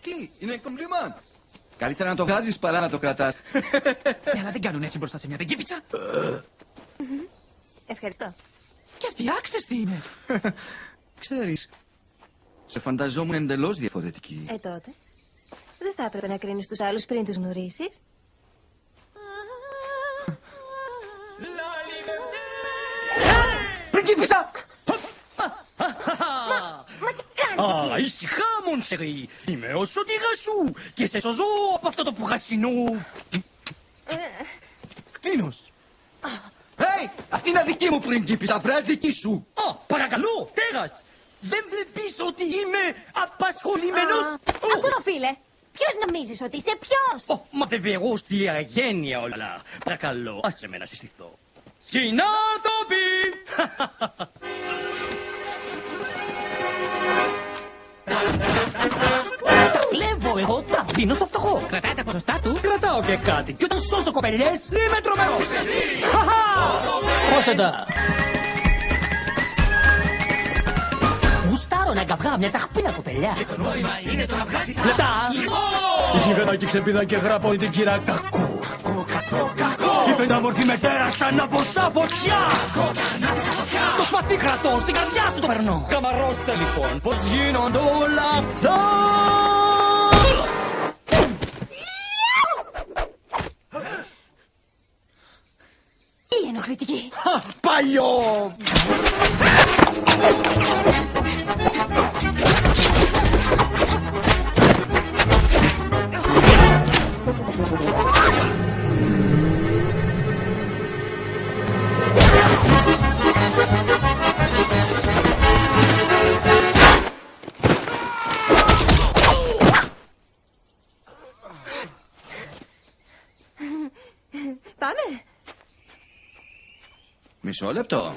Τι, είναι κομπλιμάν. Καλύτερα να το βγάζεις παρά να το κρατάς. Ναι, αλλά δεν κάνουν έτσι μπροστά σε μια πριγκίπισσα. Ευχαριστώ. Και αυτή άξεστη είναι. Ξέρεις, σε φανταζόμουν εντελώς διαφορετική. Τότε. Δεν θα έπρεπε να κρίνεις τους άλλους πριν τους γνωρίσεις. Πριγκίπισσα! Μα τι κάνεις εκεί? Ησυχά, mon chéri. Είμαι ο σωτήρας σου και σε σωζώ από αυτό το πουχασινό. Κτίνος. Hey, αυτή είναι δική μου πριγκίπισσα, βρες δική σου. Παρακαλώ, τέρας. Δεν βλέπεις ότι είμαι απασχολημένος? Ακού το φίλε. Ποιος νομίζεις ότι είσαι, ποιος? Μα βεβαίως τι αγένεια όλα. Παρακαλώ, άσε με να συστηθώ. Συνάνθρωποι! Τα κλέβω εγώ, τα δίνω στο φτωχό. Κρατάει τα ποσοστά του. Κρατάω και κάτι. Και όταν σώσω κοπελιές, είμαι τρομερός. Πρόσθετα. Γουστάρω να καυγά μια τσαχπίνα κοπελιά. Και το νόημα είναι το να βγάζει τα λεπτά. Γίγανα και ξεπίδα και γράπω την κύρα κακό. Η πεντάμορφη μετέρα σαν αβοσά φωτιά. Το σπαθί κρατώ, στην καρδιά σου το περνώ. Καμαρώστε λοιπόν πως γίνονται όλα αυτά. Τι ενοχλητική. Παλιό! Πάμε. Μισό λεπτό.